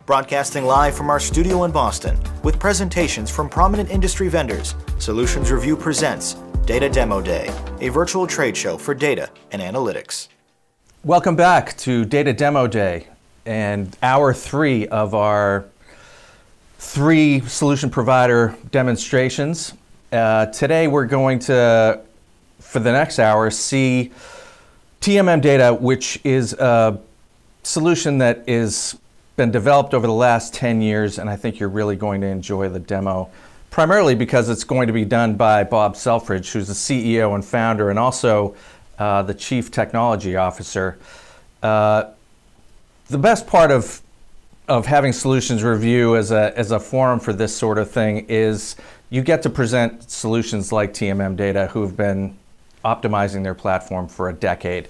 broadcasting live from our studio in Boston with presentations from prominent industry vendors. Solutions Review presents Data Demo Day, a virtual trade show for data and analytics. Welcome back to Data Demo Day and hour 3 of our 3 solution provider demonstrations. Today we're going to, for the next hour, see TMM data, which is a solution that is been developed over the last 10 years, and I think you're really going to enjoy the demo, primarily because it's going to be done by Bob Selfridge, who's the CEO and founder, and also the Chief Technology Officer. The best part of having Solutions Review as a forum for this sort of thing is you get to present solutions like TMM Data, who have been optimizing their platform for a decade.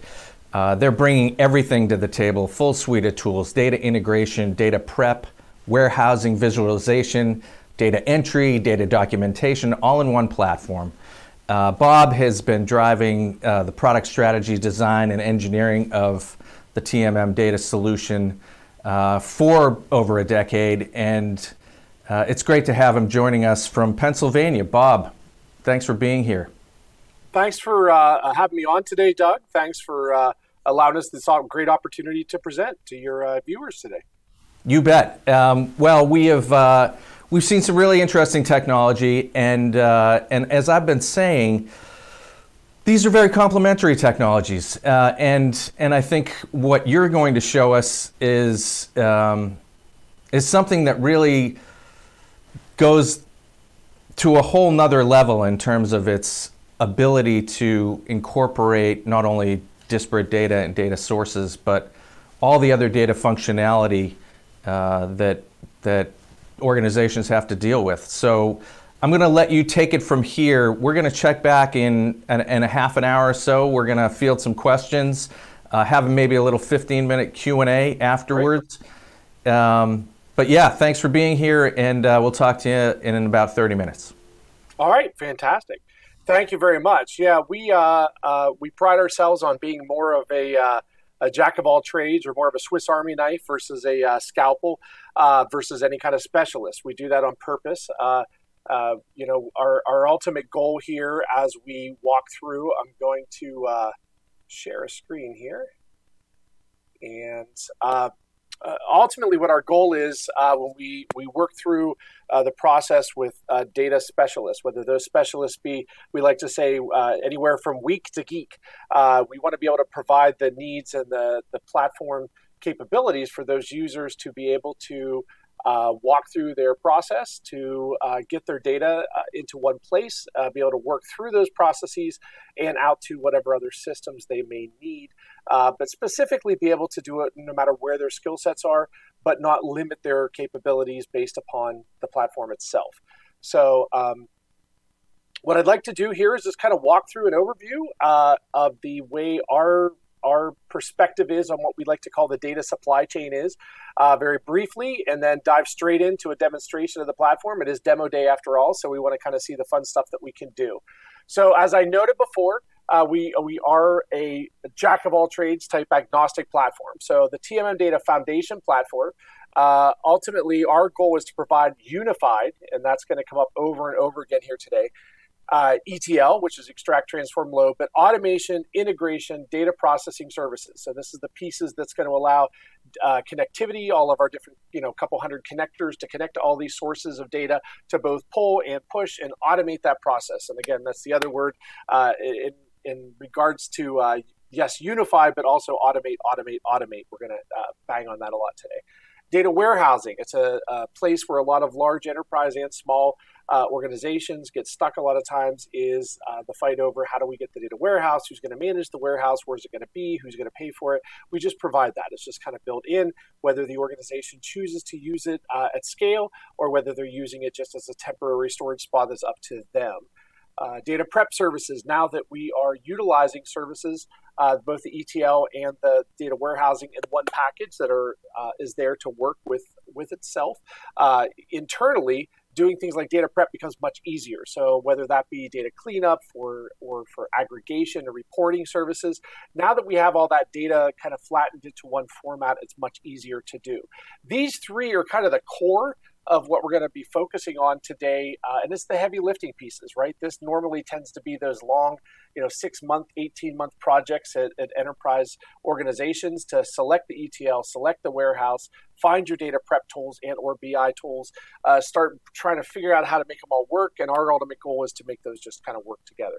They're bringing everything to the table, full suite of tools, data integration, data prep, warehousing, visualization, data entry, data documentation, all in one platform. Bob has been driving the product strategy, design, and engineering of the TMM data solution for over a decade, and it's great to have him joining us from Pennsylvania. Bob, thanks for being here. Thanks for having me on today, Doug. Thanks for allowing us this great opportunity to present to your viewers today. You bet. Well, we've seen some really interesting technology, and as I've been saying, these are very complementary technologies, and I think what you're going to show us is something that really goes to a whole nother level in terms of its ability to incorporate not only disparate data and data sources, but all the other data functionality that organizations have to deal with. So I'm going to let you take it from here. We're going to check back in a half an hour or so. We're going to field some questions, have maybe a little 15-minute Q&A afterwards. But yeah, thanks for being here, and we'll talk to you in about 30 minutes. All right, fantastic. Thank you very much. Yeah, we pride ourselves on being more of a jack of all trades, or more of a Swiss Army knife versus a scalpel versus any kind of specialist. We do that on purpose. You know, our ultimate goal here as we walk through, I'm going to share a screen here. And ultimately what our goal is when we work through the process with data specialists, whether those specialists be, we like to say, anywhere from weak to geek. We want to be able to provide the needs and the platform capabilities for those users to be able to walk through their process, to get their data into one place, be able to work through those processes and out to whatever other systems they may need, but specifically be able to do it no matter where their skill sets are, but not limit their capabilities based upon the platform itself. So what I'd like to do here is just kind of walk through an overview of the way our perspective is on what we like to call the data supply chain is, very briefly, and then dive straight into a demonstration of the platform. It is demo day after all, so we want to kind of see the fun stuff that we can do. So as I noted before, we are a jack of all trades type agnostic platform. So the TMM Data Foundation platform, ultimately our goal is to provide unified, and that's going to come up over and over again here today, ETL, which is extract, transform, load, but automation, integration, data processing services. So this is the pieces that's going to allow connectivity, all of our different, couple hundred connectors to connect to all these sources of data to both pull and push and automate that process. And again, that's the other word in regards to, yes, unify, but also automate. We're going to bang on that a lot today. Data warehousing. It's a place where a lot of large enterprise and small organizations get stuck a lot of times, is the fight over how do we get the data warehouse, who's going to manage the warehouse, where's it going to be, who's going to pay for it. We just provide that. It's just kind of built in, whether the organization chooses to use it at scale or whether they're using it just as a temporary storage spot, that's up to them. Data prep services. Now that we are utilizing services, both the ETL and the data warehousing in one package that is there to work with itself, internally, doing things like data prep becomes much easier. So whether that be data cleanup or for aggregation or reporting services, now that we have all that data kind of flattened into one format, it's much easier to do. These three are kind of the core of what we're going to be focusing on today. And it's the heavy lifting pieces, right? This normally tends to be those long, 6-month, 18-month projects at enterprise organizations to select the ETL, select the warehouse, find your data prep tools and or BI tools, start trying to figure out how to make them all work. And our ultimate goal is to make those just kind of work together.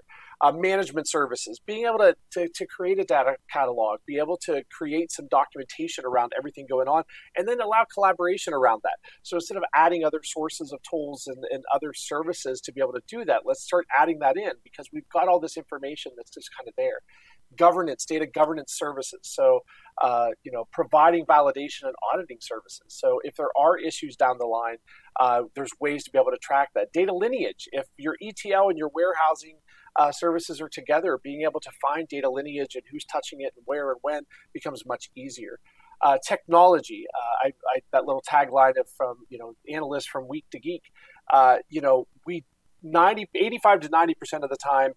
Management services, being able to create a data catalog, be able to create some documentation around everything going on, and then allow collaboration around that. So instead of adding other sources of tools and other services to be able to do that, let's start adding that in because we've got all this information that's just kind of there. Governance, data governance services. So, providing validation and auditing services. So if there are issues down the line, there's ways to be able to track that. Data lineage. If your ETL and your warehousing services are together, being able to find data lineage and who's touching it and where and when becomes much easier. Technology, that little tagline from analysts from Week to Geek, 85 to 90% of the time,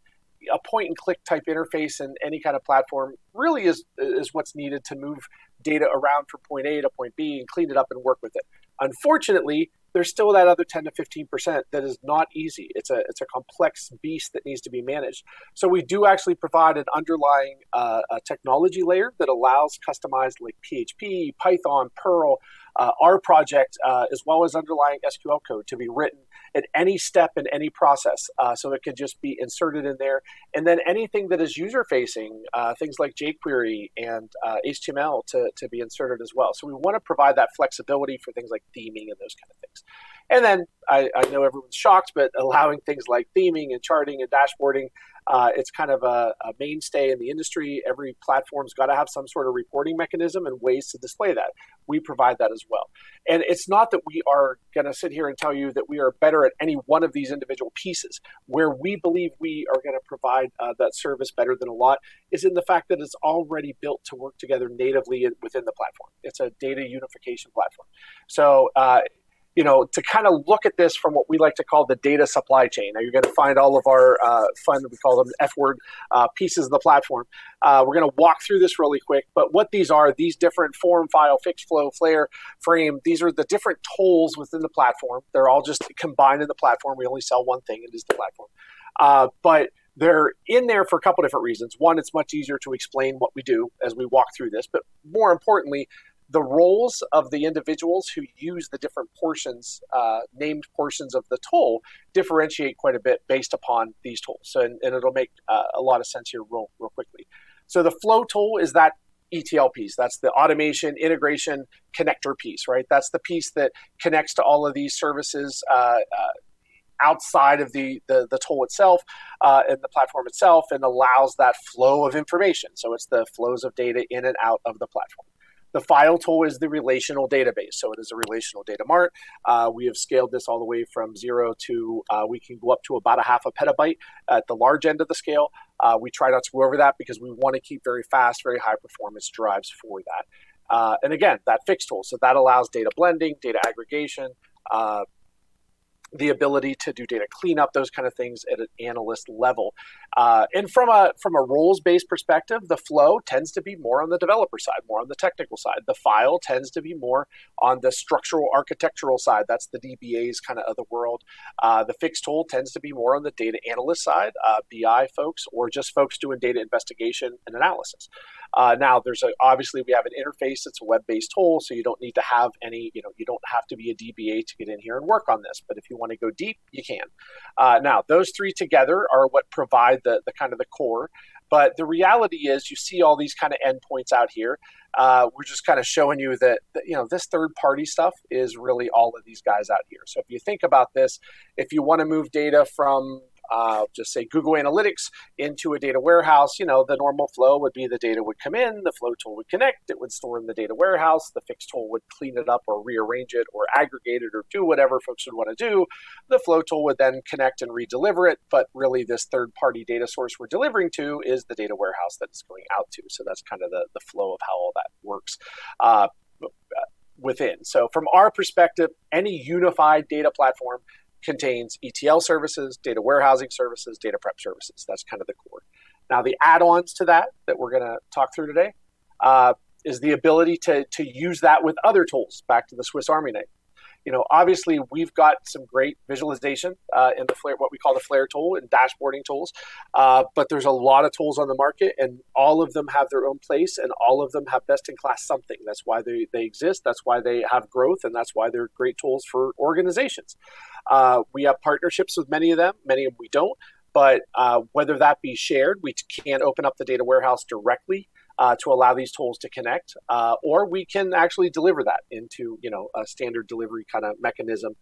a point and click type interface in any kind of platform really is what's needed to move data around from point A to point B and clean it up and work with it. Unfortunately, there's still that other 10 to 15% that is not easy. It's a complex beast that needs to be managed. So we do actually provide an underlying a technology layer that allows customized like PHP, Python, Perl, our project, as well as underlying SQL code to be written at any step in any process. So it can just be inserted in there. And then anything that is user-facing, things like jQuery and HTML to be inserted as well. So we want to provide that flexibility for things like theming and those kind of things. And then I know everyone's shocked, but allowing things like theming and charting and dashboarding, it's kind of a mainstay in the industry. Every platform's got to have some sort of reporting mechanism and ways to display that. We provide that as well. And it's not that we are going to sit here and tell you that we are better at any one of these individual pieces. Where we believe we are going to provide that service better than a lot is in the fact that it's already built to work together natively within the platform. It's a data unification platform. So, to kind of look at this from what we like to call the data supply chain. Now, you're going to find all of our fun, we call them F-word pieces of the platform. We're going to walk through this really quick, but what these are, these different form, file, fixed flow, flare, frame, these are the different tools within the platform. They're all just combined in the platform. We only sell one thing, it is the platform. But they're in there for a couple different reasons. One, it's much easier to explain what we do as we walk through this, but more importantly, the roles of the individuals who use the different portions, named portions of the tool, differentiate quite a bit based upon these tools. So, and it'll make a lot of sense here real quickly. So the flow tool is that ETL piece. That's the automation, integration, connector piece, right? That's the piece that connects to all of these services outside of the tool itself and the platform itself and allows that flow of information. So it's the flows of data in and out of the platform. The file tool is the relational database. So it is a relational data mart. We have scaled this all the way from 0 to, we can go up to about a half a petabyte at the large end of the scale. We try not to go over that because we want to keep very fast, very high performance drives for that. And again, that fixed tool. So that allows data blending, data aggregation, the ability to do data cleanup, those kind of things at an analyst level. And from a roles-based perspective, the flow tends to be more on the developer side, more on the technical side. The file tends to be more on the structural architectural side. That's the DBAs kind of the world. The fixed tool tends to be more on the data analyst side, BI folks, or just folks doing data investigation and analysis. Now, obviously we have an interface. It's a web-based tool, so you don't need to have any, you don't have to be a DBA to get in here and work on this. But if you want to go deep, you can. Now, those three together are what provide the kind of the core. But the reality is you see all these kind of endpoints out here. We're just kind of showing you that, this third-party stuff is really all of these guys out here. So if you think about this, if you want to move data from just say Google Analytics into a data warehouse, the normal flow would be the data would come in, the flow tool would connect, it would store in the data warehouse, the fixed tool would clean it up or rearrange it or aggregate it or do whatever folks would want to do. The flow tool would then connect and redeliver it, but really this third-party data source we're delivering to is the data warehouse that it's going out to. So that's kind of the flow of how all that works within. So from our perspective, any unified data platform contains ETL services, data warehousing services, data prep services. That's kind of the core. Now, the add-ons to that we're going to talk through today is the ability to use that with other tools, back to the Swiss Army knife. Obviously, we've got some great visualization in the Flare, what we call the Flare tool, and dashboarding tools. But there's a lot of tools on the market, and all of them have their own place, and all of them have best-in-class something. That's why they exist. That's why they have growth, and that's why they're great tools for organizations. We have partnerships with many of them we don't. But whether that be shared, we can open up the data warehouse directly to allow these tools to connect, or we can actually deliver that into a standard delivery kind of mechanism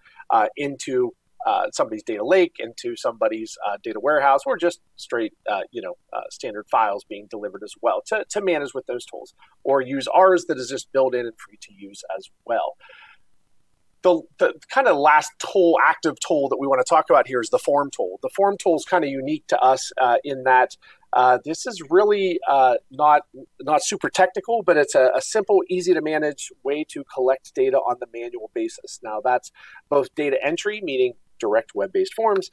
into somebody's data lake, into somebody's data warehouse, or just straight standard files being delivered as well to manage with those tools, or use ours that is just built in and free to use as well. The kind of last tool, active tool that we want to talk about here is the form tool. The form tool is kind of unique to us in that this is really not super technical, but it's a simple, easy to manage way to collect data on the manual basis. Now, that's both data entry, meaning direct web-based forms,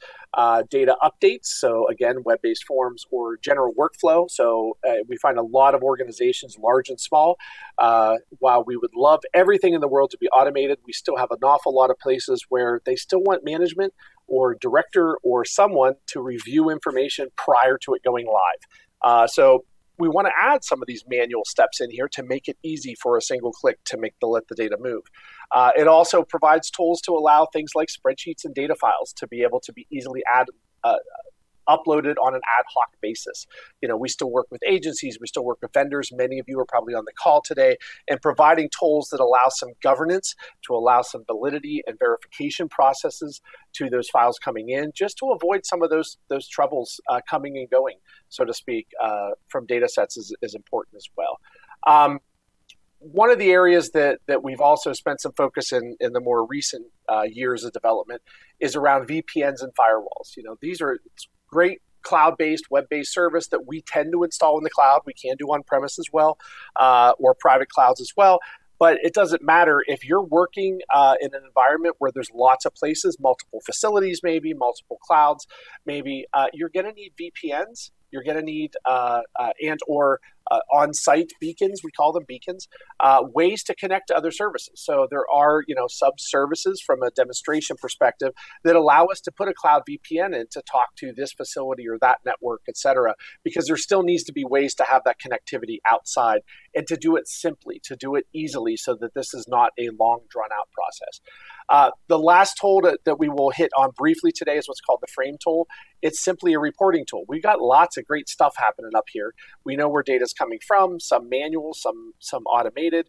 data updates, so again, web-based forms, or general workflow. So we find a lot of organizations, large and small, while we would love everything in the world to be automated, we still have an awful lot of places where they still want management or director or someone to review information prior to it going live. So we want to add some of these manual steps in here to make it easy for a single click to let the data move. It also provides tools to allow things like spreadsheets and data files to be able to be easily uploaded on an ad hoc basis. We still work with agencies, we still work with vendors. Many of you are probably on the call today, and providing tools that allow some governance, to allow some validity and verification processes to those files coming in, just to avoid some of those troubles coming and going, so to speak, from data sets is important as well. One of the areas that we've also spent some focus in the more recent years of development is around VPNs and firewalls. These are great cloud-based, web-based service that we tend to install in the cloud. We can do on-premise as well, or private clouds as well. But it doesn't matter if you're working in an environment where there's lots of places, multiple facilities, maybe multiple clouds, maybe you're going to need VPNs. You're going to need or on-site beacons, we call them beacons, ways to connect to other services. So there are, sub-services from a demonstration perspective that allow us to put a cloud VPN in to talk to this facility or that network, et cetera, because there still needs to be ways to have that connectivity outside and to do it simply, to do it easily, so that this is not a long, drawn-out process. The last tool that we will hit on briefly today is what's called the Frame tool. It's simply a reporting tool. We've got lots of great stuff happening up here. We know where data is coming from, some manual, some automated.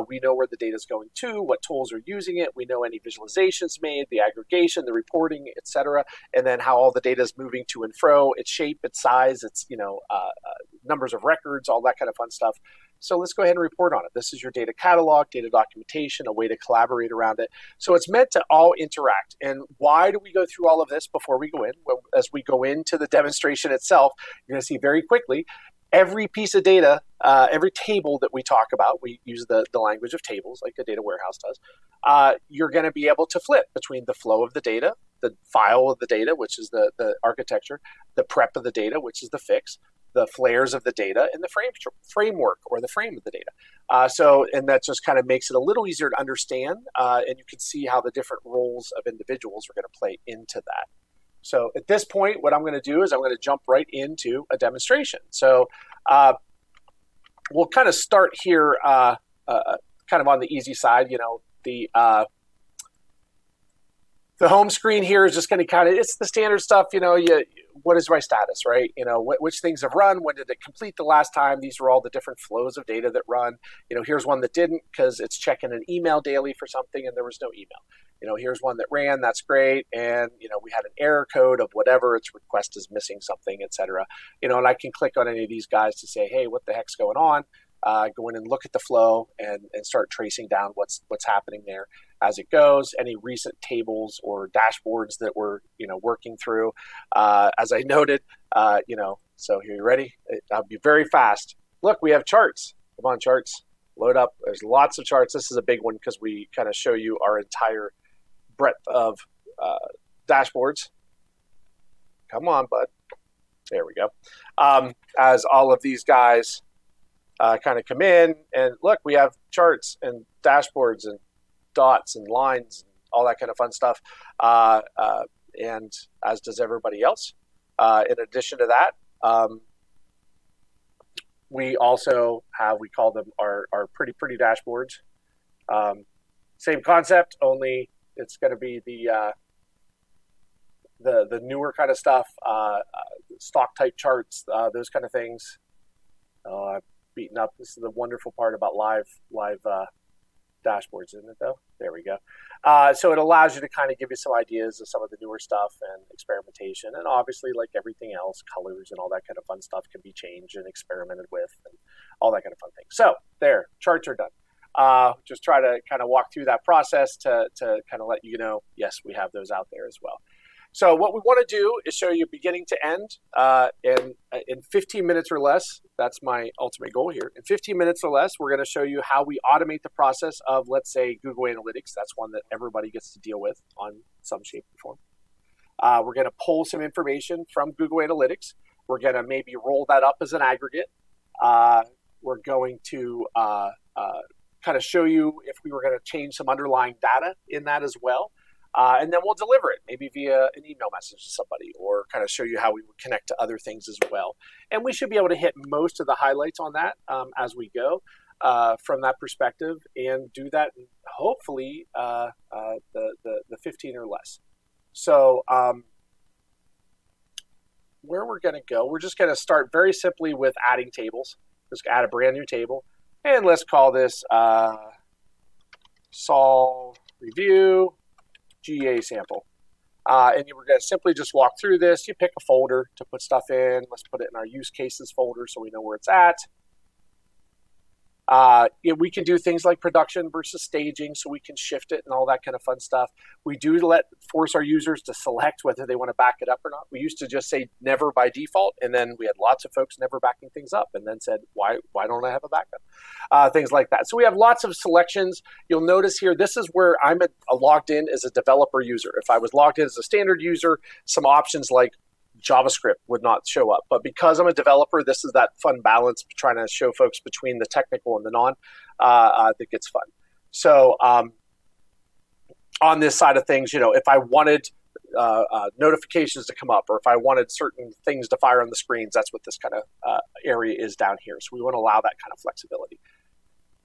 We know where the data is going to, what tools are using it. We know any visualizations made, the aggregation, the reporting, et cetera, and then how all the data is moving to and fro, its shape, its size, its numbers of records, all that kind of fun stuff. So let's go ahead and report on it. This is your data catalog, data documentation, a way to collaborate around it. So it's meant to all interact. And why do we go through all of this before we go in? Well, as we go into the demonstration itself, you're going to see very quickly, every piece of data, every table that we talk about, we use the language of tables like a data warehouse does, you're going to be able to flip between the flow of the data, the file of the data, which is the architecture, the prep of the data, which is the fix, the flares of the data, and the framework or the frame of the data. And that just kind of makes it a little easier to understand, and you can see how the different roles of individuals are going to play into that. So at this point, what I'm going to do is I'm going to jump right into a demonstration. So we'll kind of start here kind of on the easy side. The home screen here is just going to it's the standard stuff, what is my status, right? Which things have run, when did it complete the last time? These are all the different flows of data that run. Here's one that didn't because it's checking an email daily for something and there was no email. Here's one that ran, that's great. And, we had an error code of whatever, its request is missing something, et cetera. And I can click on any of these guys to say, hey, what the heck's going on? Go in and look at the flow and start tracing down what's happening there as it goes. Any recent tables or dashboards that we're working through. As I noted, so here, you ready? I'll be very fast. Look, we have charts. Come on, charts, load up. There's lots of charts. This is a big one because we kind of show you our entire breadth of dashboards. Come on, bud. There we go. As all of these guys kind of come in, and look, we have charts and dashboards and dots and lines and all that kind of fun stuff, and as does everybody else. In addition to that, we also have, we call them our pretty dashboards. Same concept, only it's going to be the newer kind of stuff, stock type charts, those kind of things. I've beaten up. This is the wonderful part about live dashboards, isn't it though? There we go. So it allows you to kind of give you some ideas of some of the newer stuff and experimentation. And obviously, like everything else, colors and all that kind of fun stuff can be changed and experimented with and all that kind of fun thing. So there, charts are done. Just try to kind of walk through that process to kind of let you know, yes, we have those out there as well. So what we want to do is show you beginning to end in 15 minutes or less. That's my ultimate goal here. In 15 minutes or less, we're going to show you how we automate the process of, let's say, Google Analytics. That's one that everybody gets to deal with on some shape or form. We're going to pull some information from Google Analytics. We're going to maybe roll that up as an aggregate. We're going to kind of show you if we were going to change some underlying data in that as well. And then we'll deliver it, maybe via an email message to somebody, or kind of show you how we would connect to other things as well. And we should be able to hit most of the highlights on that as we go from that perspective, and do that in hopefully the 15 or less. So where we're going to go, we're just going to start very simply with adding tables. Just add a brand new table. And let's call this Sol Review GA sample. And we're going to simply just walk through this. You pick a folder to put stuff in. Let's put it in our use cases folder so we know where it's at. We can do things like production versus staging, so we can shift it and all that kind of fun stuff. We do force our users to select whether they want to back it up or not. We used to just say never by default, and then we had lots of folks never backing things up, and then said, why don't I have a backup? Things like that. So we have lots of selections. You'll notice here, this is where I'm logged in as a developer user. If I was logged in as a standard user, some options like JavaScript would not show up. But because I'm a developer, this is that fun balance trying to show folks between the technical and the non that gets fun. So on this side of things, if I wanted notifications to come up, or if I wanted certain things to fire on the screens, that's what this kind of area is down here. So we want to allow that kind of flexibility.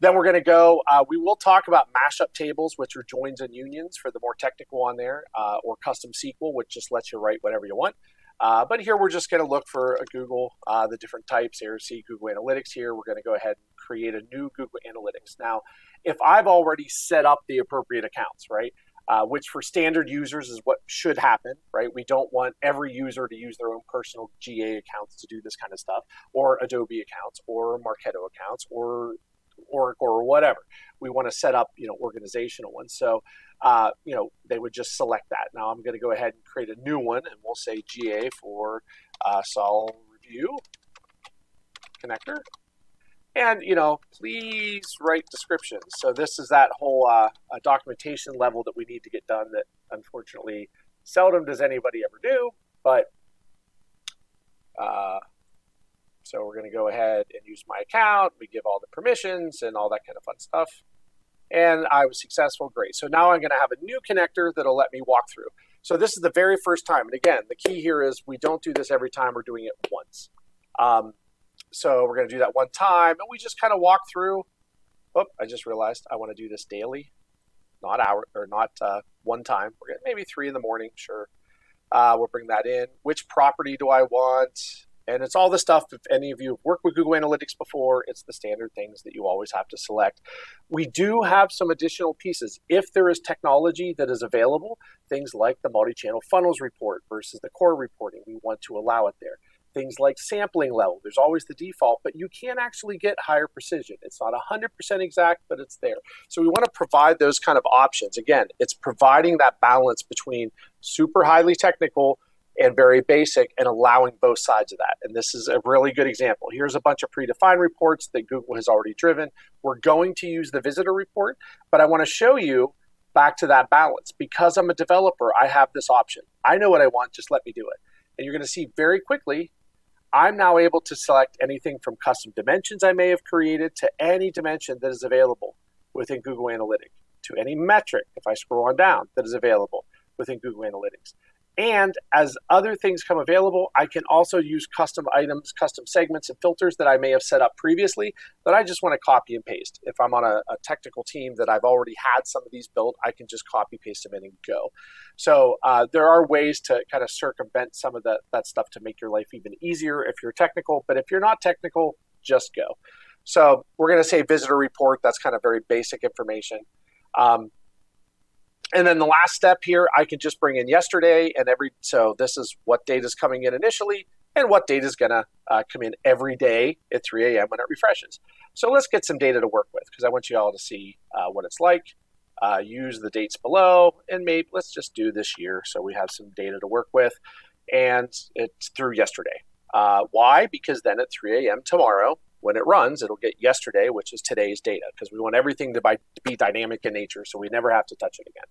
Then we're going to go, we will talk about mashup tables, which are joins and unions for the more technical on there, or custom SQL, which just lets you write whatever you want. But here we're just going to look for a Google, the different types here. See Google Analytics here. We're going to go ahead and create a new Google Analytics. Now, if I've already set up the appropriate accounts, right, which for standard users is what should happen, right? We don't want every user to use their own personal GA accounts to do this kind of stuff, or Adobe accounts, or Marketo accounts, or Oracle, or whatever. We want to set up, organizational ones. So, they would just select that. Now I'm going to go ahead and create a new one, and we'll say GA for Sol Review Connector. And, please write descriptions. So this is that whole documentation level that we need to get done that unfortunately seldom does anybody ever do. But so we're going to go ahead and use my account. We give all the permissions and all that kind of fun stuff. And I was successful. Great. So now I'm going to have a new connector that'll let me walk through. So this is the very first time. And again, the key here is we don't do this every time. We're doing it once. So we're going to do that one time. And we just kind of walk through. Oh, I just realized I want to do this daily, not one time. We're going to maybe 3 in the morning. Sure. We'll bring that in. Which property do I want? And it's all the stuff, if any of you have worked with Google Analytics before, it's the standard things that you always have to select. We do have some additional pieces. If there is technology that is available, things like the multi-channel funnels report versus the core reporting, we want to allow it there. Things like sampling level, there's always the default, but you can actually get higher precision. It's not 100% exact, but it's there. So we want to provide those kind of options. Again, it's providing that balance between super highly technical and very basic, and allowing both sides of that. And this is a really good example. Here's a bunch of predefined reports that Google has already driven. We're going to use the visitor report, but I want to show you back to that balance. Because I'm a developer, I have this option. I know what I want, just let me do it. And you're going to see very quickly, I'm now able to select anything from custom dimensions I may have created to any dimension that is available within Google Analytics, to any metric, if I scroll on down, that is available within Google Analytics. And as other things come available, I can also use custom items, custom segments, and filters that I may have set up previously that I just want to copy and paste. If I'm on a technical team that I've already had some of these built, I can just copy, paste them in and go. So there are ways to kind of circumvent some of that stuff to make your life even easier if you're technical. But if you're not technical, just go. So we're going to say visitor report. That's kind of very basic information. And then the last step here, I can just bring in yesterday and so this is what data is coming in initially and what data is going to come in every day at 3 a.m. when it refreshes. So let's get some data to work with because I want you all to see what it's like. Use the dates below and maybe let's just do this year so we have some data to work with. And it's through yesterday. Why? Because then at 3 a.m. tomorrow, when it runs, it'll get yesterday, which is today's data, because we want everything to be dynamic in nature, so we never have to touch it again.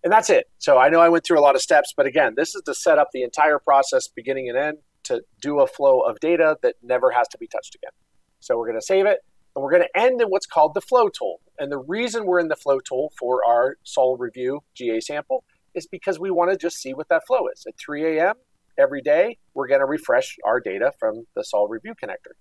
And that's it. So I know I went through a lot of steps, but again, this is to set up the entire process, beginning and end, to do a flow of data that never has to be touched again. So we're going to save it, and we're going to end in what's called the flow tool. And the reason we're in the flow tool for our Sol Review GA sample is because we want to just see what that flow is. At 3 a.m. every day, we're going to refresh our data from the Sol Review connector.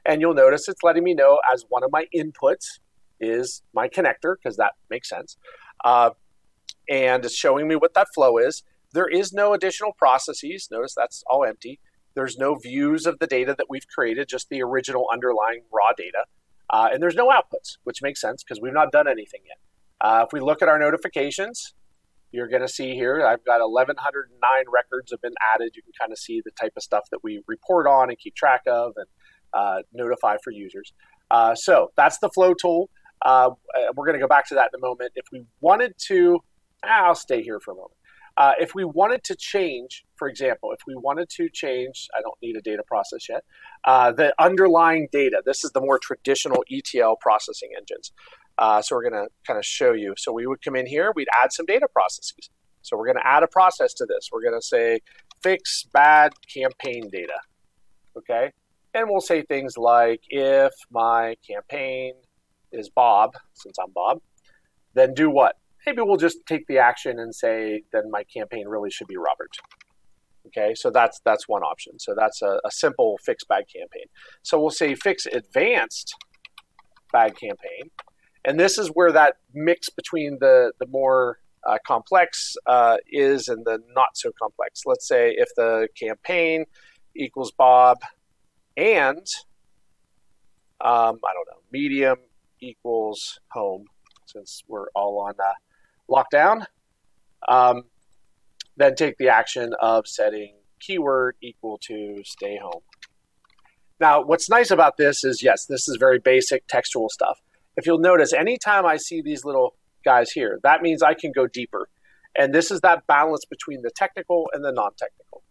And you'll notice it's letting me know as one of my inputs is my connector, because that makes sense. And it's showing me what that flow is. There is no additional processes. Notice that's all empty. There's no views of the data that we've created, just the original underlying raw data. And there's no outputs, which makes sense because we've not done anything yet. If we look at our notifications, you're going to see here, I've got 1,109 records have been added. You can kind of see the type of stuff that we report on and keep track of and notify for users. So that's the flow tool. We're going to go back to that in a moment. If we wanted to, I'll stay here for a moment. If we wanted to change, for example, if we wanted to change, I don't need a data process yet, the underlying data. This is the more traditional ETL processing engines. So we're going to kind of show you. So we would come in here, we'd add some data processes. So we're going to add a process to this. We're going to say fix bad campaign data, okay? And we'll say things like, if my campaign is Bob, since I'm Bob, then do what? Maybe we'll just take the action and say, then my campaign really should be Robert. Okay, so that's one option. So that's a simple fix bad campaign. So we'll say fix advanced bad campaign. And this is where that mix between the more complex is and the not so complex. Let's say if the campaign equals Bob and, I don't know, medium equals home, since we're all on lockdown, then take the action of setting keyword equal to stay home. Now, what's nice about this is, yes, this is very basic textual stuff. If you'll notice, anytime I see these little guys here, that means I can go deeper. And this is that balance between the technical and the non-technical.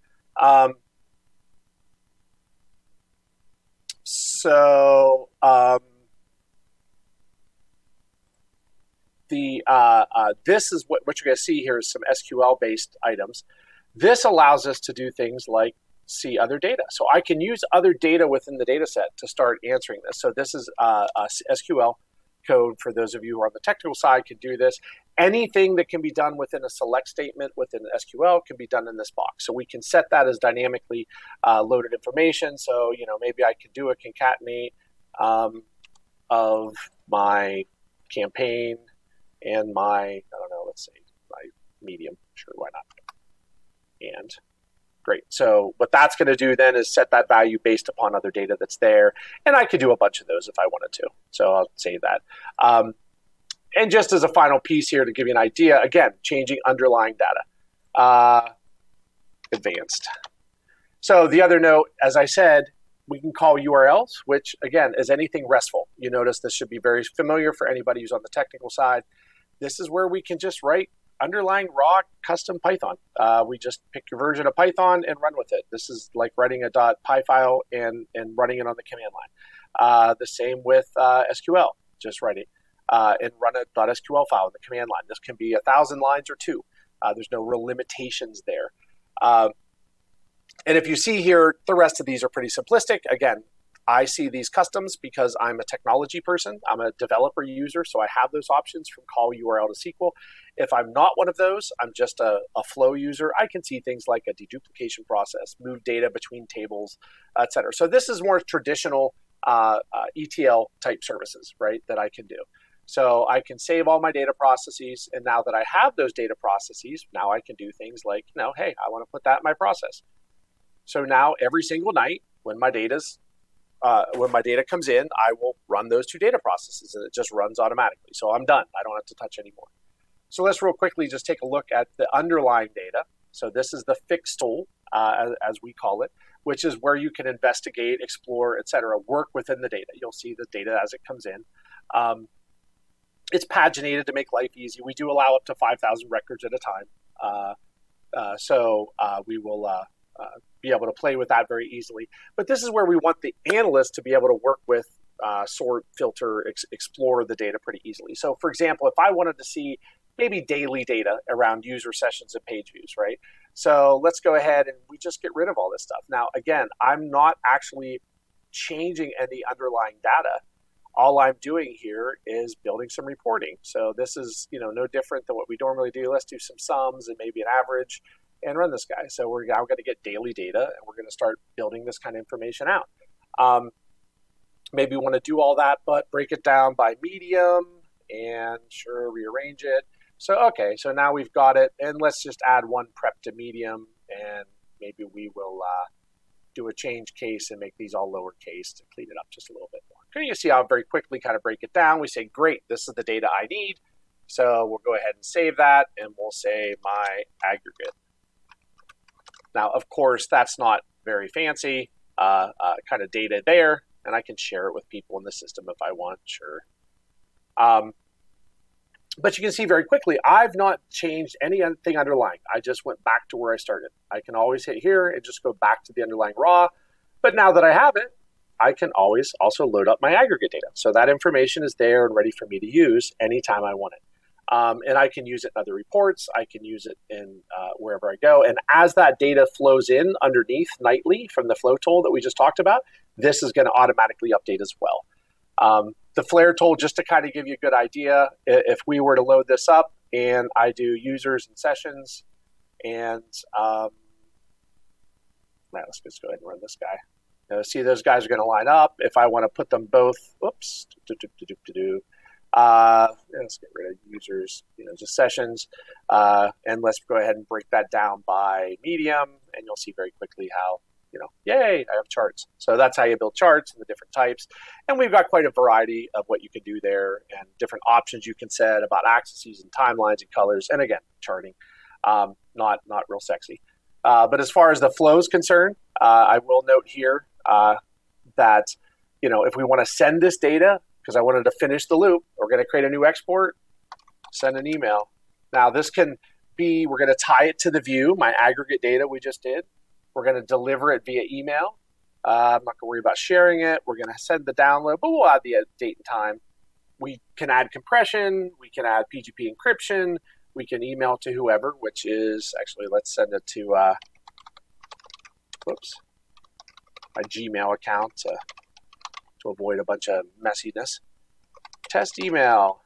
This is what you're going to see here is some SQL-based items. This allows us to do things like see other data. So I can use other data within the data set to start answering this. So this is SQL code for those of you who are on the technical side can do this. Anything that can be done within a select statement within SQL can be done in this box. So we can set that as dynamically loaded information. So, you know, maybe I could do a concatenate of my campaign and my, I don't know, let's say my medium. Sure, why not? And great. So what that's going to do then is set that value based upon other data that's there. And I could do a bunch of those if I wanted to. So I'll save that. And just as a final piece here to give you an idea, again, changing underlying data. Advanced. So the other note, as I said, we can call URLs, which again is anything RESTful. You notice this should be very familiar for anybody who's on the technical side. This is where we can just write underlying raw custom Python. We just pick your version of Python and run with it. This is like writing a .py file and running it on the command line. The same with SQL, just writing. and run a .sql file in the command line. This can be 1,000 lines or 2. There's no real limitations there. And if you see here, the rest of these are pretty simplistic. Again, I see these customs because I'm a technology person. I'm a developer user, so I have those options from call URL to SQL. If I'm not one of those, I'm just a flow user, I can see things like a deduplication process, move data between tables, et cetera. So this is more traditional ETL type services, right, that I can do. So I can save all my data processes, and now that I have those data processes, now I can do things like, hey, I want to put that in my process. So now every single night when my data comes in, I will run those 2 data processes, and it just runs automatically. So I'm done. I don't have to touch anymore. So let's real quickly just take a look at the underlying data. So this is the fix tool, as we call it, which is where you can investigate, explore, et cetera, work within the data. You'll see the data as it comes in. It's paginated to make life easy. We do allow up to 5,000 records at a time. So we will be able to play with that very easily. But this is where we want the analyst to be able to work with, sort, filter, explore the data pretty easily. So for example, if I wanted to see maybe daily data around user sessions and page views, right? So let's go ahead and we just get rid of all this stuff. Now, again, I'm not actually changing any underlying data. All I'm doing here is building some reporting. So this is, no different than what we normally do. Let's do some sums and maybe an average and run this guy. So we're now going to get daily data, and we're going to start building this kind of information out. Maybe we want to do all that, but break it down by medium and rearrange it. So, okay, so now we've got it, and let's just add one prep to medium, and maybe we will do a change case and make these all lowercase to clean it up just a little bit more. Okay, you see how very quickly kind of break it down. We say, great, this is the data I need. So we'll go ahead and save that, and we'll say my aggregate. Now, of course, that's not very fancy kind of data there, and I can share it with people in the system if I want, sure. But you can see very quickly, I've not changed anything underlying. I just went back to where I started. I can always hit here and just go back to the underlying raw. But now that I have it, I can always also load up my aggregate data. So that information is there and ready for me to use anytime I want it. And I can use it in other reports. I can use it in wherever I go. And as that data flows in underneath nightly from the flow tool that we just talked about, this is going to automatically update as well. The flare tool, just to kind of give you a good idea, if we were to load this up and I do users and sessions, and let's just go ahead and run this guy. Now, see, those guys are going to line up. If I want to put them both, let's get rid of users, just sessions, and let's go ahead and break that down by medium, and you'll see very quickly how, yay, I have charts. So that's how you build charts and the different types. And we've got quite a variety of what you can do there and different options you can set about axes and timelines and colors. And again, charting, not real sexy. But as far as the flow is concerned, I will note here that, if we want to send this data, because I wanted to finish the loop, we're going to create a new export, send an email. Now this can be, we're going to tie it to the view, my aggregate data we just did. We're going to deliver it via email. I'm not going to worry about sharing it. We're going to send the download, but we'll add the date and time. We can add compression. We can add PGP encryption. We can email to whoever, which is actually, let's send it to, my Gmail account to avoid a bunch of messiness. Test email,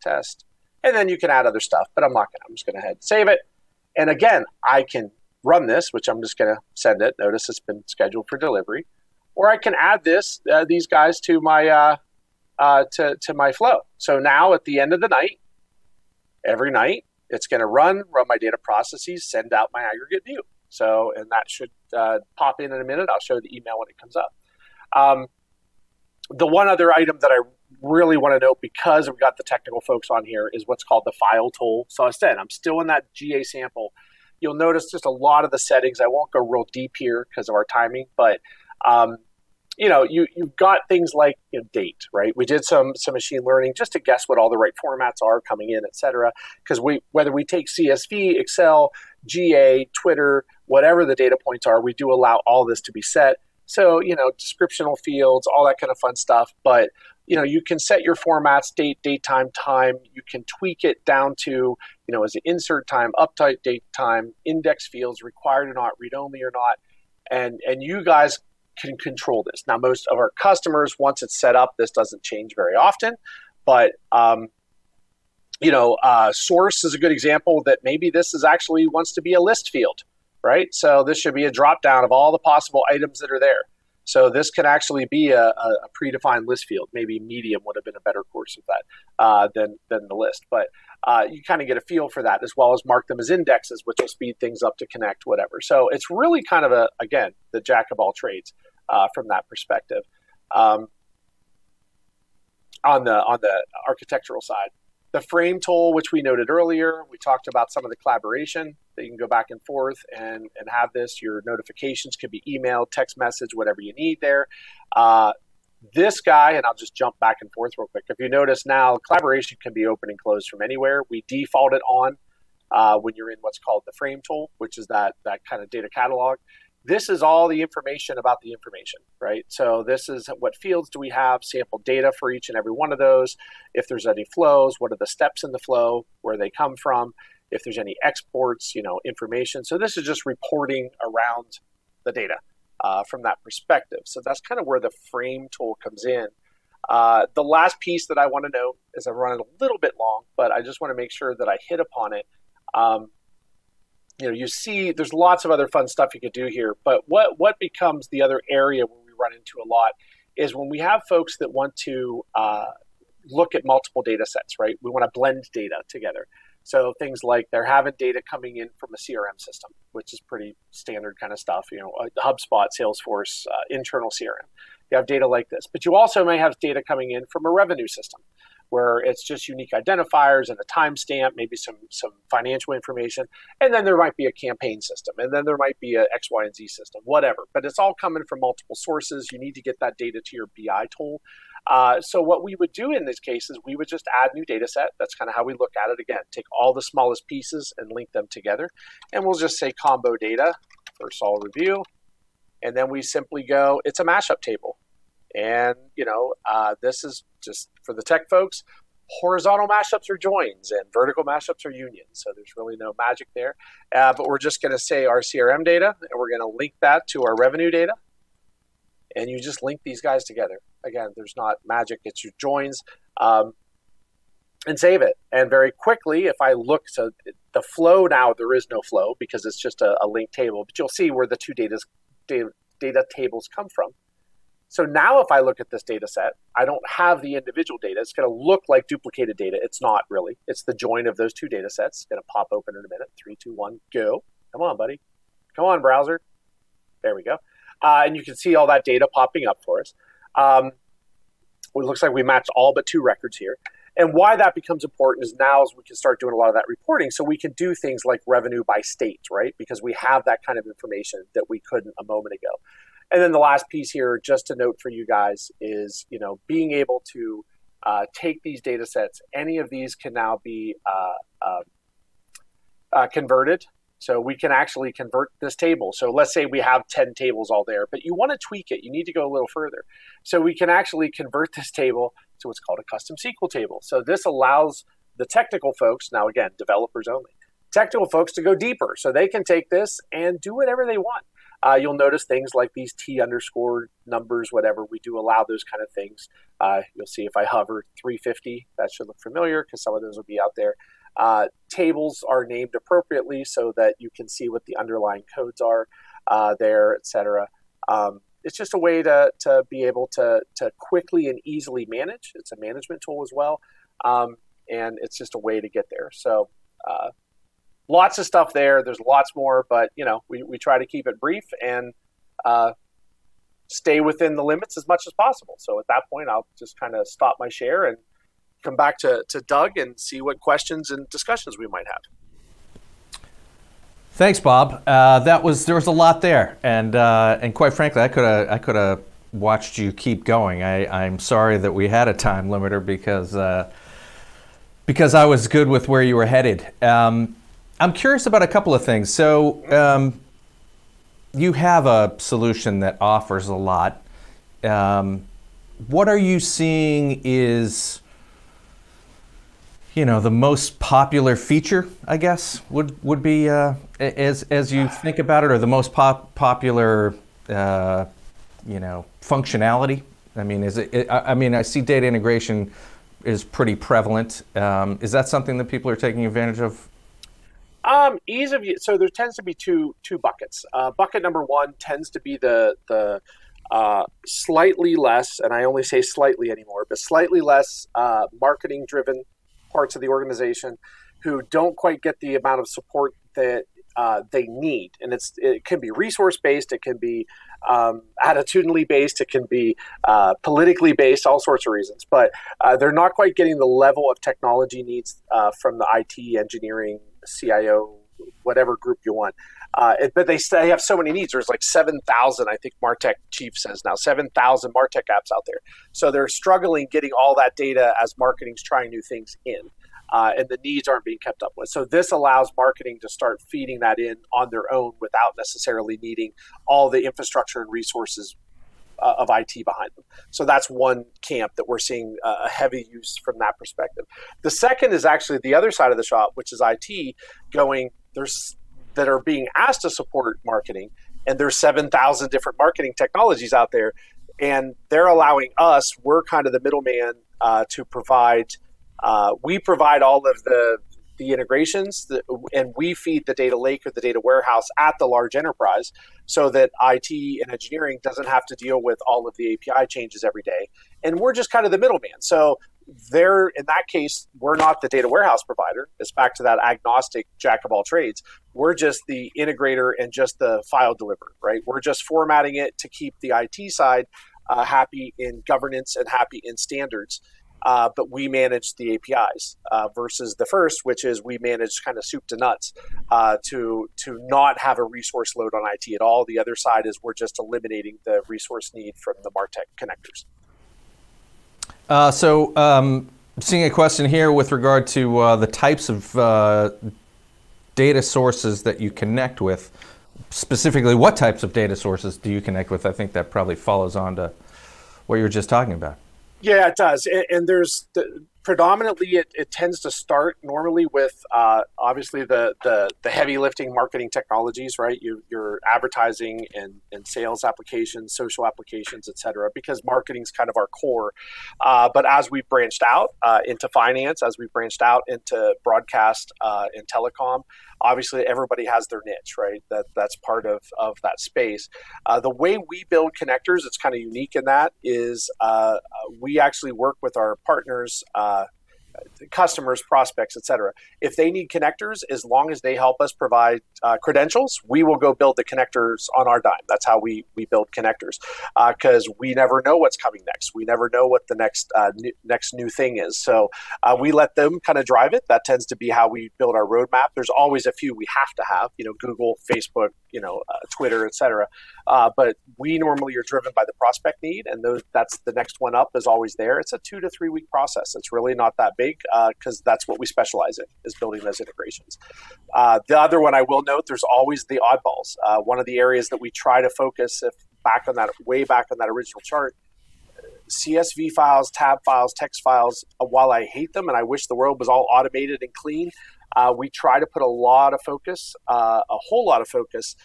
test. And then you can add other stuff, but I'm not going to. I'm just going to head save it. And again, I can run this, which I'm just going to send it. Notice it's been scheduled for delivery. Or I can add these guys to my to my flow. So now at the end of the night, every night, it's going to run my data processes, send out my aggregate view. So, and that should pop in a minute. I'll show the email when it comes up. The one other item that I really want to note, because we've got the technical folks on here, is what's called the file tool. So I said, I'm still in that GA sample. You'll notice just a lot of the settings. I won't go real deep here because of our timing, but you've got things like date, right? We did some machine learning just to guess what all the right formats are coming in, et cetera. Because whether we take CSV, Excel, GA, Twitter, whatever the data points are, we do allow all this to be set. So, descriptional fields, all that kind of fun stuff. But you can set your formats, date, time. You can tweak it down to, is it insert time, update date time, index fields, required or not, read only or not. And you guys can control this. Now, most of our customers, once it's set up, this doesn't change very often. But, source is a good example that maybe this is actually wants to be a list field, right? So this should be a drop down of all the possible items that are there. So this can actually be a predefined list field. Maybe medium would have been a better course of that than the list. But you kind of get a feel for that, as well as mark them as indexes, which will speed things up to connect, whatever. So it's really kind of again, the jack of all trades from that perspective. On the architectural side, the frame tool, which we noted earlier, we talked about some of the collaboration that you can go back and forth and have this. Your notifications could be email, text message, whatever you need there. This guy, and I'll just jump back and forth real quick. If you notice now, collaboration can be open and closed from anywhere. We default it on when you're in what's called the frame tool, which is that kind of data catalog. This is all the information about the information, right? So this is what fields do we have, sample data for each and every one of those. If there's any flows, what are the steps in the flow, where they come from, if there's any exports, information. So this is just reporting around the data from that perspective. So that's kind of where the frame tool comes in. The last piece that I want to note is I'm running a little bit long, but I just want to make sure that I hit upon it. You see there's lots of other fun stuff you could do here, but what becomes the other area where we run into a lot is when we have folks that want to look at multiple data sets, right? We want to blend data together. So things like they're having data coming in from a CRM system, which is pretty standard kind of stuff, HubSpot, Salesforce, internal CRM. You have data like this, but you also may have data coming in from a revenue system where it's just unique identifiers and a timestamp, maybe some financial information. And then there might be a campaign system, and then there might be a X, Y, and Z system, whatever. But it's all coming from multiple sources. You need to get that data to your BI tool. So what we would do in this case is we would just add new data set. That's kind of how we look at it. Again, take all the smallest pieces and link them together. And we'll just say combo data for Sol review. And then we simply go, it's a mashup table. And, this is just for the tech folks, horizontal mashups are joins and vertical mashups are unions. So there's really no magic there. But we're just going to say our CRM data, and we're going to link that to our revenue data. And you just link these guys together. Again, there's not magic, it's your joins. And save it. And very quickly, if I look, so the flow now, there is no flow because it's just a linked table. But you'll see where the two data tables come from. So now if I look at this data set, I don't have the individual data. It's going to look like duplicated data. It's not really. It's the join of those two data sets. It's going to pop open in a minute. 3, 2, 1, go. Come on, buddy. Come on, browser. There we go. And you can see all that data popping up for us. It looks like we matched all but 2 records here. And why that becomes important is now as we can start doing a lot of that reporting, so we can do things like revenue by state, right? Because we have that kind of information that we couldn't a moment ago. And then the last piece here, just to note for you guys, is being able to take these data sets. Any of these can now be converted. So we can actually convert this table. So let's say we have 10 tables all there, but you want to tweak it. You need to go a little further. So we can actually convert this table to what's called a custom SQL table. So this allows the technical folks, now again, developers only, technical folks to go deeper. So they can take this and do whatever they want. You'll notice things like these T underscore numbers, whatever. We do allow those kind of things. You'll see if I hover 350, that should look familiar because some of those will be out there. Tables are named appropriately so that you can see what the underlying codes are there, etc. It's just a way to be able to quickly and easily manage. It's a management tool as well, and it's just a way to get there. So lots of stuff there. There's lots more, but we try to keep it brief and stay within the limits as much as possible. So at that point, I'll just kind of stop my share and come back to Doug and see what questions and discussions we might have. Thanks, Bob. There was a lot there, and quite frankly, I could have watched you keep going. I'm sorry that we had a time limiter because I was good with where you were headed. I'm curious about a couple of things. So you have a solution that offers a lot. what are you seeing is, the most popular feature, I guess, would be, as you think about it, or the most popular, functionality? I mean, I see data integration is pretty prevalent. Is that something that people are taking advantage of? Ease of use. So there tends to be two buckets. Bucket number one tends to be the slightly less, and I only say slightly anymore, but slightly less marketing driven parts of the organization who don't quite get the amount of support that they need. And it can be resource based, it can be attitudinally based, it can be politically based, all sorts of reasons. But they're not quite getting the level of technology needs from the IT, engineering, CIO, whatever group you want. But they have so many needs. There's like 7,000, I think Martech chief says now, 7,000 Martech apps out there. So they're struggling getting all that data as marketing's trying new things in. And the needs aren't being kept up with. So this allows marketing to start feeding that in on their own without necessarily needing all the infrastructure and resources of IT behind them. So that's one camp that we're seeing a heavy use from that perspective. The second is actually the other side of the shop, which is IT going, that are being asked to support marketing, and there's 7,000 different marketing technologies out there, and they're allowing us, we're kind of the middleman to provide, we provide all of the integrations, and we feed the data lake or the data warehouse at the large enterprise so that IT and engineering doesn't have to deal with all of the API changes every day. And we're just kind of the middleman. So in that case, we're not the data warehouse provider. It's back to that agnostic jack of all trades. We're just the integrator and just the file deliverer, right? We're just formatting it to keep the IT side happy in governance and happy in standards. But we manage the APIs versus the first, which is we manage kind of soup to nuts to not have a resource load on IT at all. The other side is we're just eliminating the resource need from the MarTech connectors. Seeing a question here with regard to the types of data sources that you connect with. Specifically, what types of data sources do you connect with? I think that probably follows on to what you were just talking about. Yeah, it does. And there's predominantly it tends to start normally with obviously the heavy lifting marketing technologies, right? Your advertising and sales applications, social applications, et cetera, because marketing's kind of our core. But as we've branched out into finance, as we've branched out into broadcast and telecom, obviously everybody has their niche, right? That's part of that space. The way we build connectors, it's kind of unique in that, is we actually work with our partners, customers, prospects, et cetera. If they need connectors, as long as they help us provide credentials, we will go build the connectors on our dime. That's how we build connectors, because we never know what's coming next. We never know what the next new thing is. So we let them kind of drive it. That tends to be how we build our roadmap. There's always a few we have to have, Google, Facebook, Twitter, et cetera. But we normally are driven by the prospect need, and that's the next one up is always there. It's a 2 to 3 week process. It's really not that big because that's what we specialize in, is building those integrations. The other one I will note, there's always the oddballs. One of the areas that we try to focus, way back on that original chart, CSV files, tab files, text files, while I hate them and I wish the world was all automated and clean, we try to put a lot of focus, a whole lot of focus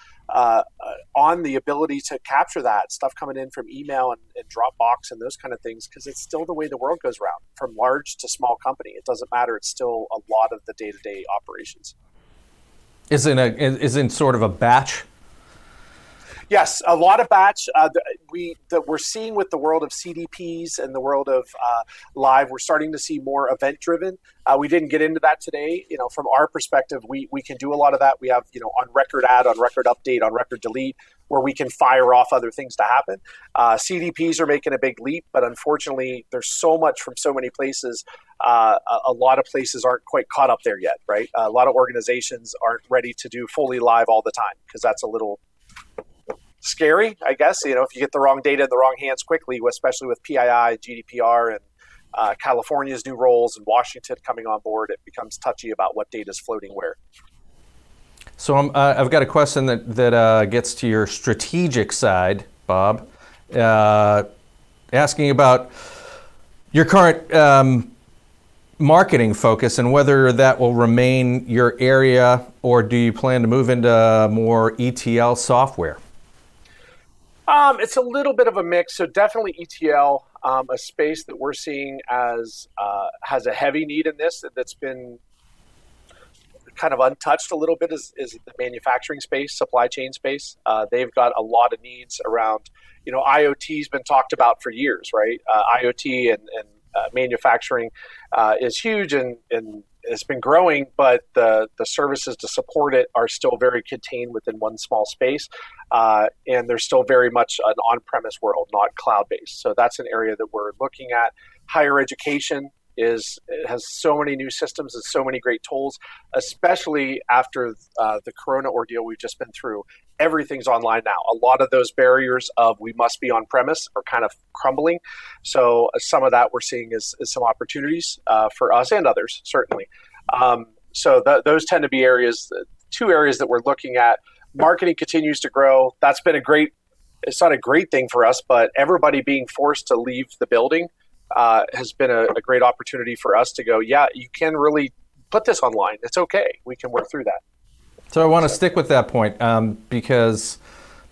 on the ability to capture that stuff coming in from email and Dropbox and those kind of things, because it's still the way the world goes around, from large to small company. It doesn't matter. It's still a lot of the day-to-day operations. Is in sort of a batch? Yes, a lot of batch. We're seeing with the world of CDPs and the world of live, we're starting to see more event-driven. We didn't get into that today. From our perspective, we can do a lot of that. We have, on record add, on record update, on record delete, where we can fire off other things to happen. CDPs are making a big leap, but unfortunately, there's so much from so many places. A lot of places aren't quite caught up there yet, right? A lot of organizations aren't ready to do fully live all the time, because that's a little scary, I guess. If you get the wrong data in the wrong hands quickly, especially with PII, GDPR, and California's new roles and Washington coming on board, it becomes touchy about what data is floating where. So I've got a question that gets to your strategic side, Bob. asking about your current marketing focus and whether that will remain your area, or do you plan to move into more ETL software? It's a little bit of a mix. So definitely ETL, a space that we're seeing as has a heavy need in this that's been kind of untouched a little bit is the manufacturing space, supply chain space. They've got a lot of needs around, IoT's been talked about for years, right? IoT and manufacturing is huge and it's been growing, but the services to support it are still very contained within one small space. And there's still very much an on-premise world, not cloud-based. So that's an area that we're looking at. Higher education has so many new systems and so many great tools, especially after the Corona ordeal we've just been through. Everything's online now. A lot of those barriers of we must be on premise are kind of crumbling. So some of that we're seeing is some opportunities for us and others, certainly. So those tend to be two areas that we're looking at. Marketing continues to grow. That's been it's not a great thing for us, but everybody being forced to leave the building has been a great opportunity for us to go, yeah, you can really put this online. It's okay. We can work through that. So I want to stick with that point because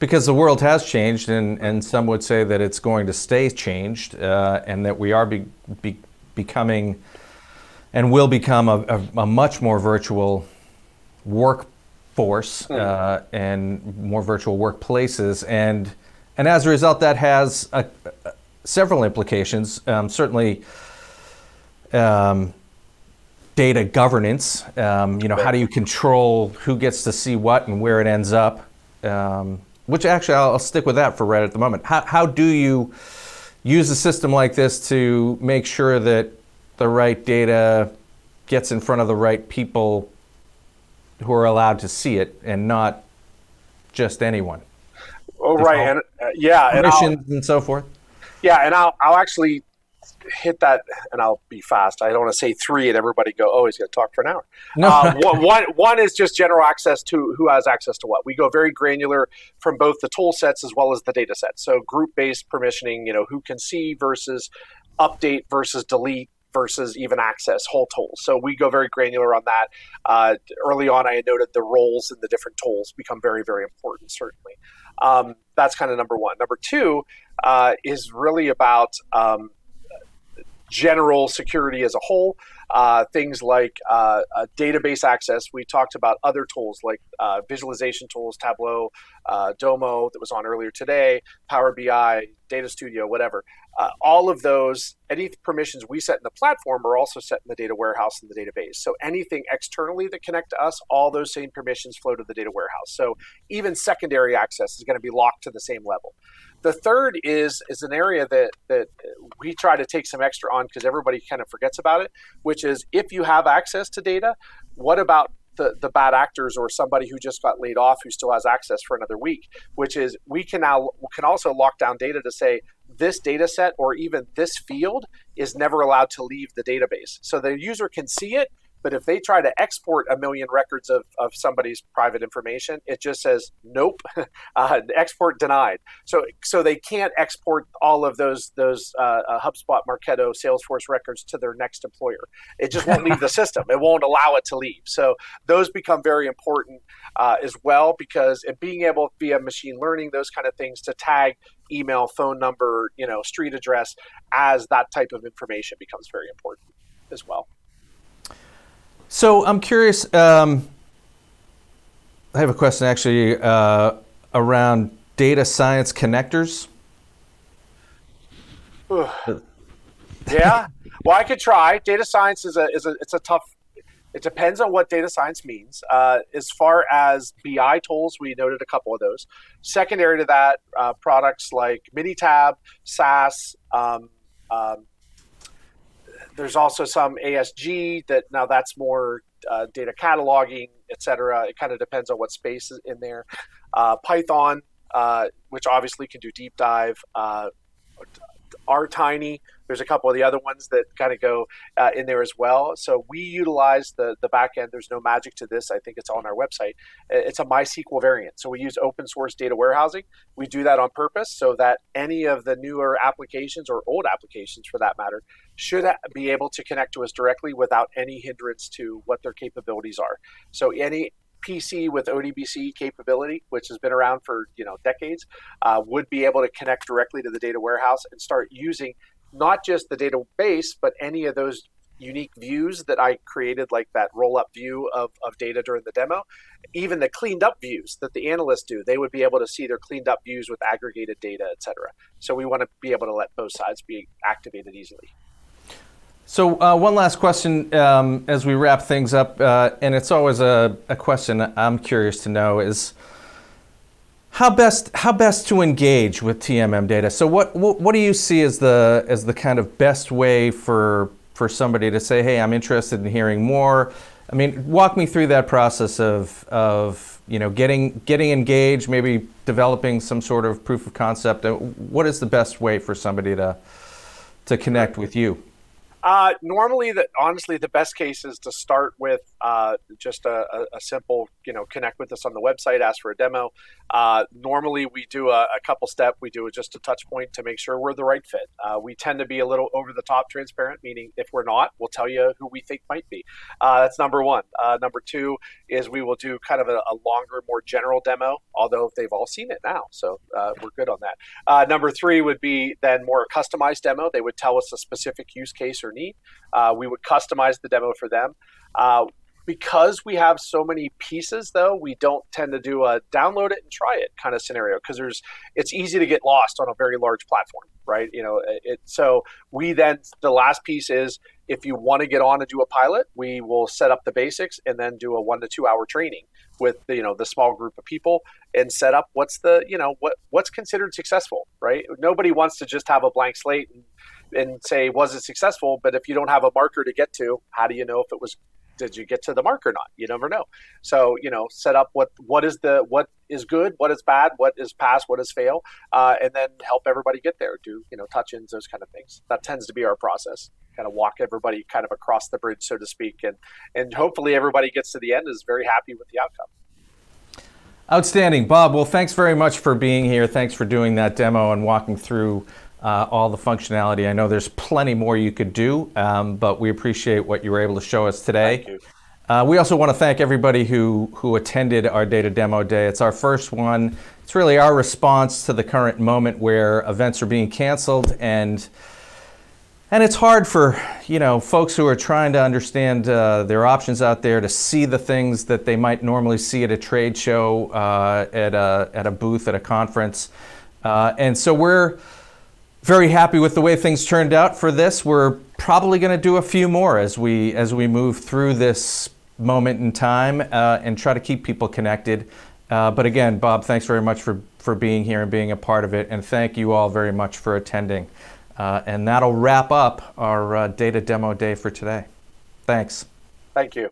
the world has changed, and some would say that it's going to stay changed, and that we are becoming and will become a much more virtual workforce and more virtual workplaces, and as a result, that has several implications. Certainly, data governance. How do you control who gets to see what and where it ends up? Which actually, I'll stick with that for right at the moment. How do you use a system like this to make sure that the right data gets in front of the right people who are allowed to see it, and not just anyone? Oh, right, and permissions and so forth. Yeah, and I'll actually hit that, and I'll be fast. I don't want to say three and everybody go, oh, he's going to talk for an hour. No. One is just general access to who has access to what. We go very granular from both the tool sets as well as the data sets. So group-based permissioning, who can see versus update versus delete versus even access whole tools. So we go very granular on that. Early on, I had noted the roles in the different tools become very, very important, certainly. That's kind of number one. Number two is really about general security as a whole. Things like database access. We talked about other tools like visualization tools, Tableau, Domo that was on earlier today, Power BI, Data Studio, whatever. All of those, any permissions we set in the platform are also set in the data warehouse in the database. So anything externally that connect to us, all those same permissions flow to the data warehouse. So even secondary access is going to be locked to the same level. The third is an area that we try to take some extra on because everybody kind of forgets about it, which is if you have access to data, what about the bad actors or somebody who just got laid off who still has access for another week, which is we can also lock down data to say this data set or even this field is never allowed to leave the database. So the user can see it, but if they try to export 1 million records of somebody's private information, it just says, nope, export denied. So they can't export all of those HubSpot, Marketo, Salesforce records to their next employer. It just won't leave the system. It won't allow it to leave. So those become very important as well, because being able via machine learning, those kind of things to tag email, phone number, street address as that type of information becomes very important as well. So I'm curious, I have a question actually around data science connectors. Yeah, well, I could try. Data science it's a tough, it depends on what data science means. As far as BI tools, we noted a couple of those. Secondary to that, products like Minitab, SAS, there's also some ASG that's more data cataloging, et cetera. It kind of depends on what space is in there. Python, which obviously can do deep dive. are tiny. There's a couple of the other ones that kind of go in there as well. So we utilize the back end. There's no magic to this. I think it's on our website. It's a MySQL variant. So we use open source data warehousing. We do that on purpose so that any of the newer applications, or old applications for that matter, should be able to connect to us directly without any hindrance to what their capabilities are. So any PC with ODBC capability, which has been around for decades, would be able to connect directly to the data warehouse and start using not just the database, but any of those unique views that I created, like that roll-up view of data during the demo. Even the cleaned up views that the analysts do, they would be able to see their cleaned up views with aggregated data, et cetera. So we want to be able to let both sides be activated easily. So one last question as we wrap things up, and it's always a question I'm curious to know is how best to engage with TMM data. So what do you see as the kind of best way for somebody to say, hey, I'm interested in hearing more? I mean, walk me through that process of getting engaged, maybe developing some sort of proof of concept. What is the best way for somebody to connect with you? Normally, honestly, the best case is to start with just a simple, connect with us on the website, ask for a demo. Normally, we do a couple step. We do just a touch point to make sure we're the right fit. We tend to be a little over the top transparent, meaning if we're not, we'll tell you who we think might be. That's number one. Number two is we will do kind of a longer, more general demo, although they've all seen it now, so we're good on that. Number three would be then more a customized demo. They would tell us a specific use case or need. We would customize the demo for them. Because we have so many pieces, though, we don't tend to do a download it and try it kind of scenario, because it's easy to get lost on a very large platform, right? So we then, the last piece is, if you want to get on and do a pilot, we will set up the basics and then do a 1 to 2 hour training with the small group of people and set up what's considered successful, right? Nobody wants to just have a blank slate and say, was it successful? But if you don't have a marker to get to, how do you know if it was? Did you get to the mark or not? You never know. So set up what is good, what is bad, what is pass, what is fail, and then help everybody get there. Do touch-ins, those kind of things. That tends to be our process. Kind of walk everybody kind of across the bridge, so to speak, and hopefully everybody gets to the end is very happy with the outcome. Outstanding, Bob. Well, thanks very much for being here. Thanks for doing that demo and walking through all the functionality. I know there's plenty more you could do, but we appreciate what you were able to show us today. Thank you. We also want to thank everybody who attended our Data Demo Day. It's our first one. It's really our response to the current moment where events are being canceled, and it's hard for folks who are trying to understand their options out there to see the things that they might normally see at a trade show, at a booth, at a conference, and so we're very happy with the way things turned out for this. We're probably going to do a few more as we move through this moment in time and try to keep people connected. But again, Bob, thanks very much for being here and being a part of it, and thank you all very much for attending. And that'll wrap up our Data Demo Day for today. Thanks. Thank you.